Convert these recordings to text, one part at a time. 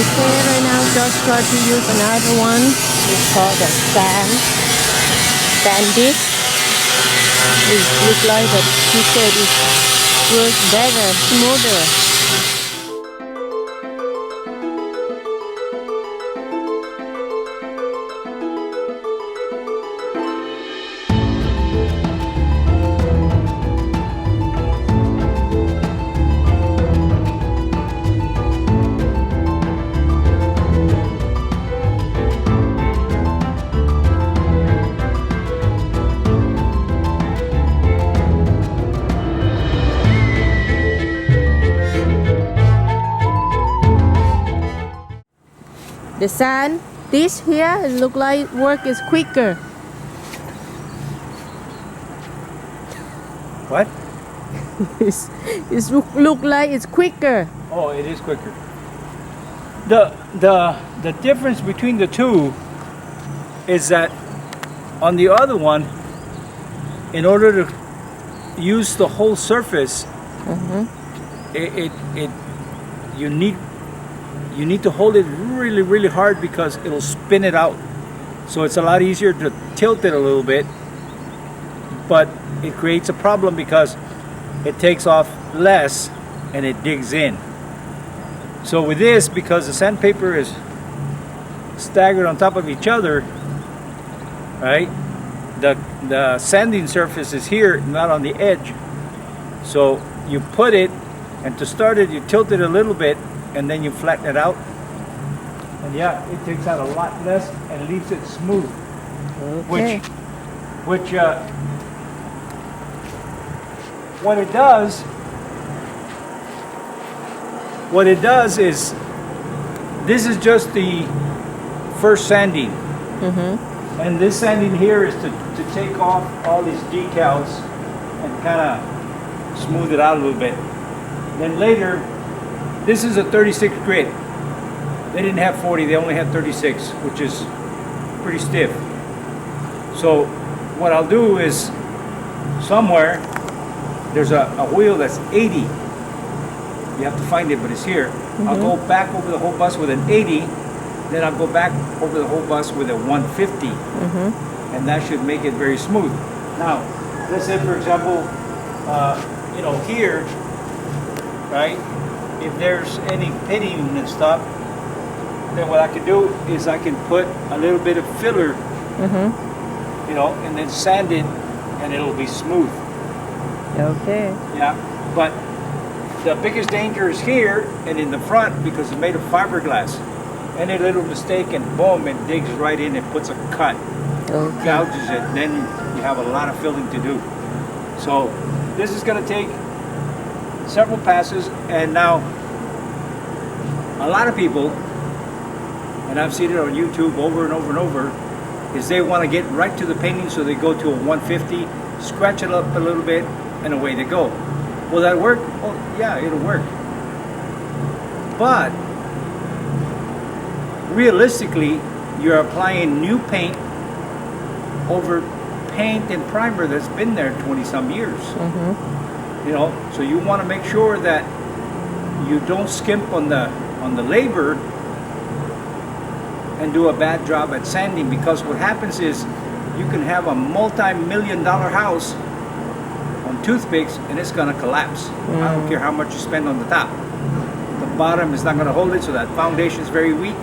Okay, right now just try to use another one. It's called the sand disc. It looks like that he said it works better, smoother. The sand, this here, it look like work is quicker. What? It's look like it's quicker. Oh, it is quicker. The difference between the two is that on the other one, in order to use the whole surface, you need to hold it really hard because it'll spin it out. So it's a lot easier to tilt it a little bit, but it creates a problem because it takes off less and it digs in. So with this, because the sandpaper is staggered on top of each other, right? The sanding surface is here, not on the edge. So you put it, and to start it, you tilt it a little bit, and then you flatten it out. And yeah, it takes out a lot less and leaves it smooth. Okay. Which what it does is, this is just the first sanding. And this sanding here is to take off all these decals and kind of smooth it out a little bit. Then later, this is a 36 grit. They didn't have 40, they only had 36, which is pretty stiff. So what I'll do is, somewhere there's a wheel that's 80. You have to find it, but it's here. I'll go back over the whole bus with an 80, then I'll go back over the whole bus with a 150. And that should make it very smooth. Now, let's say for example, here, right? If there's any pitting and stuff, then what I can do is I can put a little bit of filler, and then sand it, and it'll be smooth. Okay. Yeah, but the biggest danger is here and in the front because it's made of fiberglass. Any little mistake and boom, it digs right in and puts a cut, gouges it, and then you have a lot of filling to do. So this is going to take several passes, and now a lot of people, and I've seen it on YouTube over and over and over, is they want to get right to the painting, so they go to a 150, scratch it up a little bit, and away they go. Will that work? Oh yeah, it'll work. But realistically, you're applying new paint over paint and primer that's been there 20 some years. So you want to make sure that you don't skimp on the labor and do a bad job at sanding, because what happens is you can have a multi-million-dollar house on toothpicks and it's going to collapse. I don't care how much you spend on the top. The bottom is not going to hold it, so that foundation is very weak.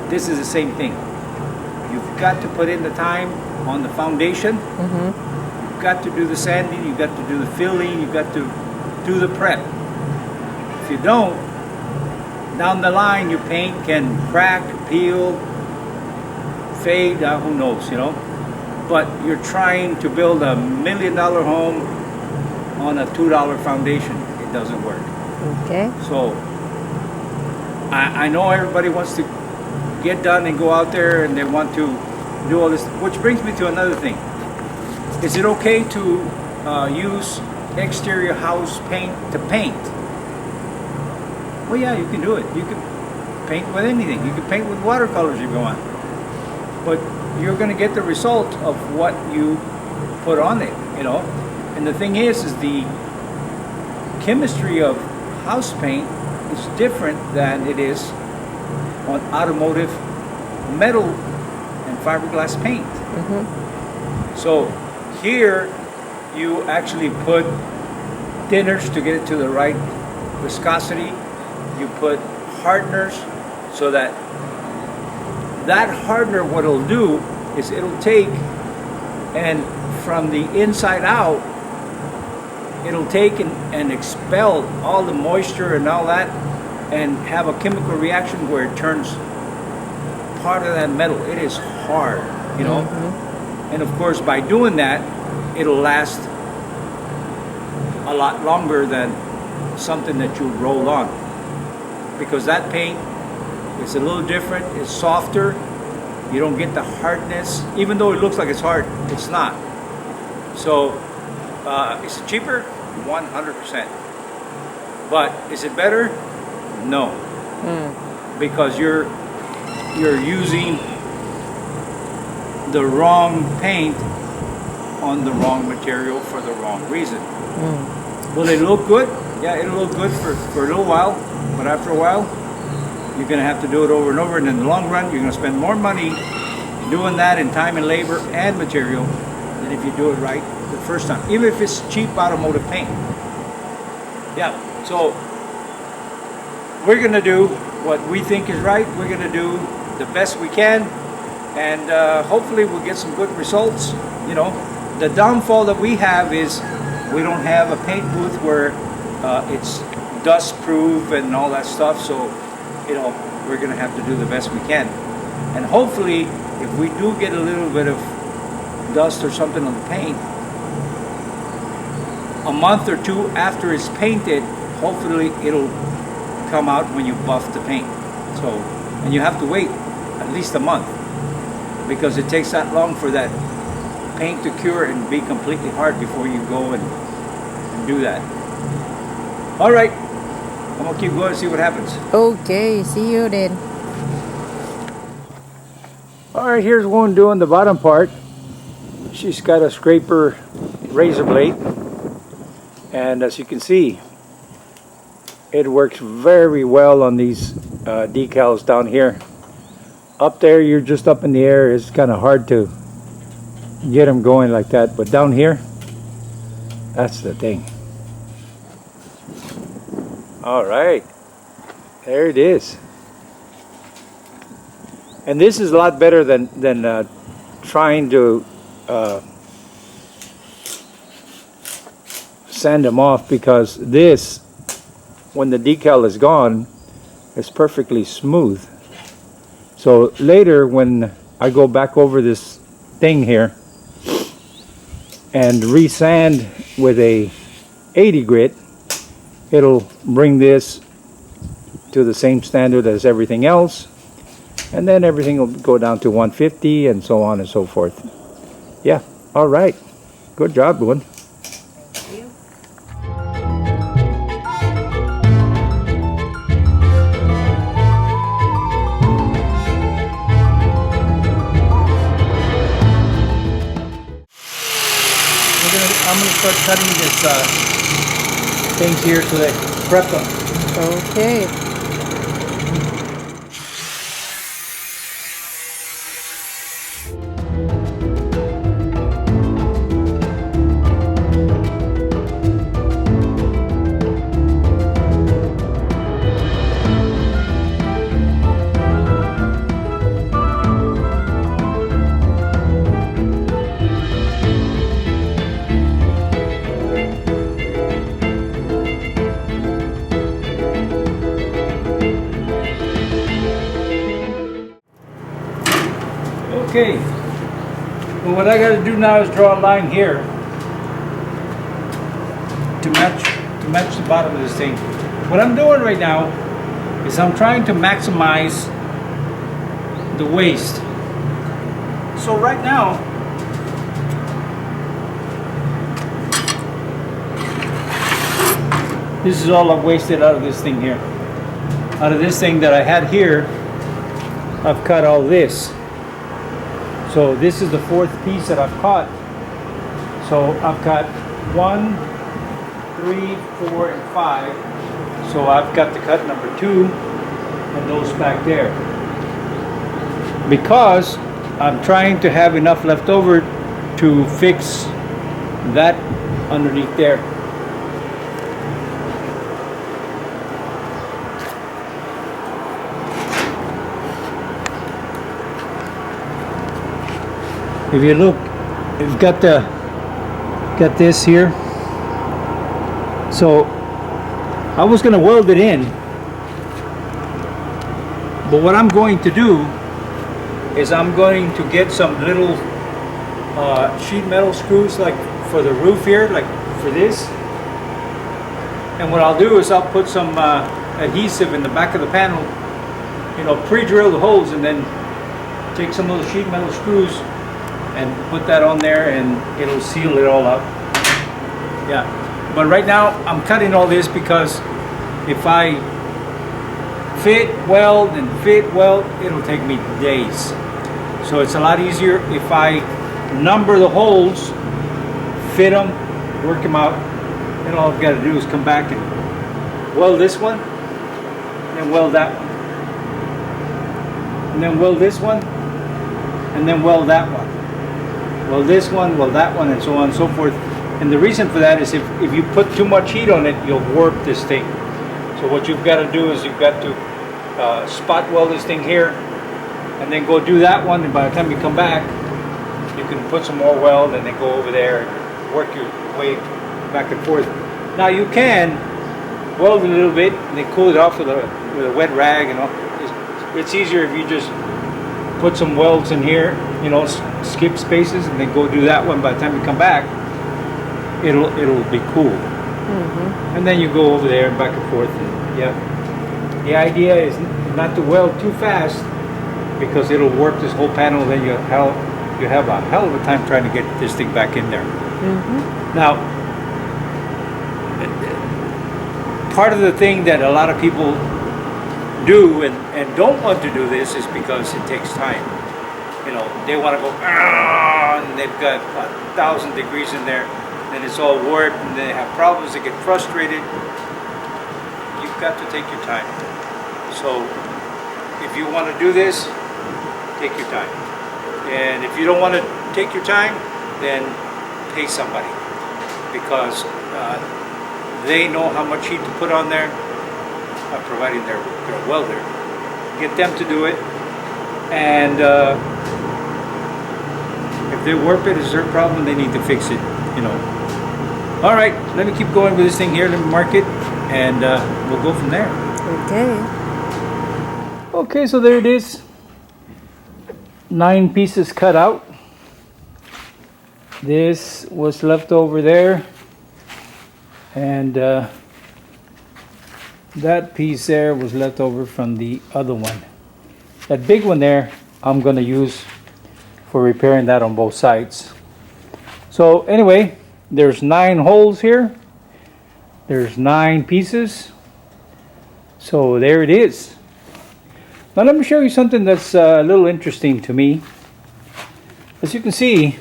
This is the same thing. You've got to put in the time on the foundation. You've got to do the sanding, you've got to do the filling, you've got to do the prep. If you don't, down the line your paint can crack, peel, fade, who knows, But you're trying to build a $1 million home on a $2 foundation. It doesn't work. Okay. So I know everybody wants to get done and go out there and they want to do all this, which brings me to another thing. Is it okay to use exterior house paint to paint? Well, yeah, you can do it. You can paint with anything. You can paint with watercolors if you want. But you're going to get the result of what you put on it, And the thing is the chemistry of house paint is different than it is on automotive metal and fiberglass paint. So here you actually put thinners to get it to the right viscosity. You put hardeners so that hardener, what it'll do is it'll take, and from the inside out, it'll take and expel all the moisture and all that, and have a chemical reaction where it turns part of that metal. It is hard, you know. And of course, by doing that, it'll last a lot longer than something that you roll on, because that paint is a little different. It's softer. You don't get the hardness, even though it looks like it's hard. It's not. So is it cheaper? 100%. But is it better? No, because you're using the wrong paint on the wrong material for the wrong reason. Will it look good? Yeah, it'll look good for a little while, but after a while, you're going to have to do it over and over, and in the long run, you're going to spend more money doing that in time and labor and material than if you do it right the first time, even if it's cheap automotive paint. Yeah, so we're going to do what we think is right. We're going to do the best we can, and hopefully we'll get some good results. You know, the downfall that we have is we don't have a paint booth where it's dust proof and all that stuff, so you know, we're going to have to do the best we can. And hopefully, if we do get a little bit of dust or something on the paint, a month or two after it's painted, hopefully it'll come out when you buff the paint. So, and you have to wait at least a month, because it takes that long for that paint to cure and be completely hard before you go and do that. All right, I'm gonna keep going and see what happens. Okay, see you then. All right, here's Woon doing the bottom part. She's got a scraper razor blade, and as you can see, it works very well on these decals down here. Up there, you're just up in the air. It's kind of hard to get them going like that, but down here, that's the thing. All right, there it is. And this is a lot better than trying to sand them off, because this, when the decal is gone, is perfectly smooth. So later, when I go back over this thing here and resand with a 80 grit, it'll bring this to the same standard as everything else, and then everything will go down to 150 and so on and so forth. Yeah, all right. Good job, Woon. I'm going to start cutting this things here so they prep them. Okay. Okay, well, what I got to do now is draw a line here to match the bottom of this thing. What I'm doing right now is I'm trying to maximize the waste. So right now, this is all I've wasted out of this thing here. Out of this thing that I had here, I've cut all this. So this is the fourth piece that I've cut. So I've got 1, 3, 4, and 5. So I've got to cut number 2, and those back there. Because I'm trying to have enough left over to fix that underneath there. If you look, you've got this here. So I was going to weld it in, but what I'm going to do is I'm going to get some little sheet metal screws, like for the roof here, like for this. And what I'll do is I'll put some adhesive in the back of the panel, you know, pre-drill the holes, and then take some of those sheet metal screws and put that on there, and it'll seal it all up. Yeah, but right now I'm cutting all this because if I fit weld, it'll take me days. So it's a lot easier if I number the holes, fit them, work them out, and all I've got to do is come back and weld this one, and then weld that one, and then weld this one, and then weld that one, weld this one, weld that one, and so on and so forth. And the reason for that is if you put too much heat on it, you'll warp this thing. So what you've got to do is you've got to spot weld this thing here, and then go do that one, and by the time you come back, you can put some more weld and then go over there and work your way back and forth. Now you can weld it a little bit and then cool it off with a wet rag, and all. It's easier if you just put some welds in here, you know, skip spaces, and then go do that one. By the time you come back, it'll be cool. And then you go over there and back and forth, and yeah. The idea is not to weld too fast, because it'll warp this whole panel. Then you have a hell of a time trying to get this thing back in there. Now, part of the thing that a lot of people do and don't want to do this is because it takes time. You know, they want to go, and they've got 1,000 degrees in there, and it's all warped, and they have problems, they get frustrated. You've got to take your time. So if you want to do this, take your time. And if you don't want to take your time, then pay somebody, because they know how much heat to put on there, providing they're a welder. Get them to do it, and if they warp it, it's their problem. They need to fix it, you know. All right, let me keep going with this thing here. Let me mark it, and we'll go from there. Okay, so there it is. 9 pieces cut out. This was left over there, and that piece there was left over from the other one. That big one there, I'm going to use for repairing that on both sides. So anyway, there's 9 holes here. There's 9 pieces. So there it is. Now let me show you something that's a little interesting to me. As you can see,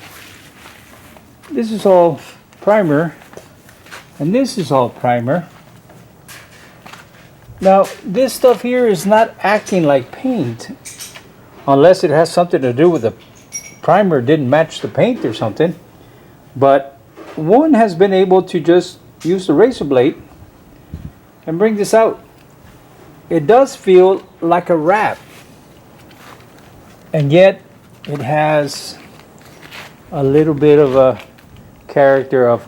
this is all primer, and this is all primer. Now this stuff here is not acting like paint, unless it has something to do with the primer didn't match the paint or something. But Woon has been able to just use the razor blade and bring this out. It does feel like a wrap, and yet it has a little bit of a character of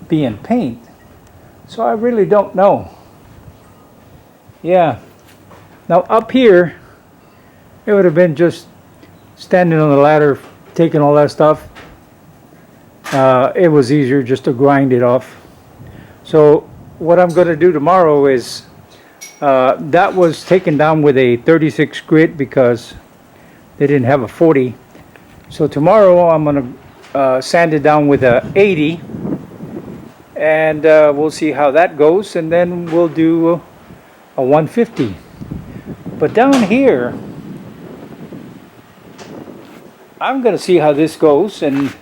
being paint. So I really don't know. Yeah. Now up here, it would have been just standing on the ladder, taking all that stuff. It was easier just to grind it off. So what I'm going to do tomorrow is, that was taken down with a 36 grit because they didn't have a 40. So tomorrow I'm going to sand it down with a 80, and we'll see how that goes, and then we'll do a 150. But down here, I'm going to see how this goes, and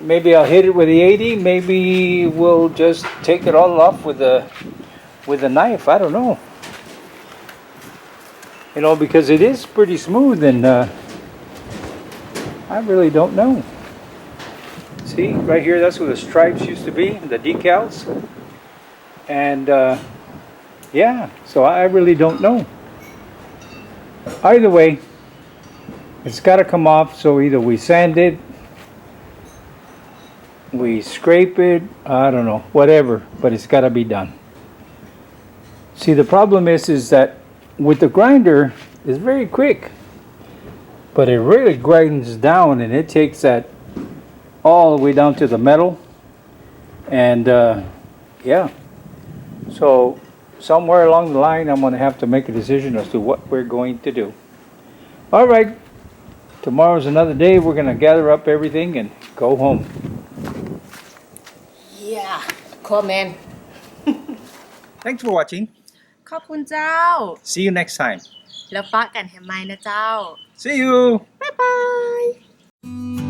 maybe I'll hit it with the 80. Maybe we'll just take it all off with a knife. I don't know. You know, because it is pretty smooth, and I really don't know. See, right here, that's where the stripes used to be, the decals. And yeah, so I really don't know. Either way, it's got to come off, so either we sand it, we scrape it, I don't know, whatever, but it's got to be done. See, the problem is that with the grinder, it's very quick, but it really grinds down, and it takes that all the way down to the metal. And yeah, so somewhere along the line, I'm going to have to make a decision as to what we're going to do. All right, tomorrow's another day. We're going to gather up everything and go home. Yeah comment Thanks for watching. ขอบคุณเจ้า See you next time. แล้วปะกันแฮมไมนะเจ้า See you.บ๊ายบาย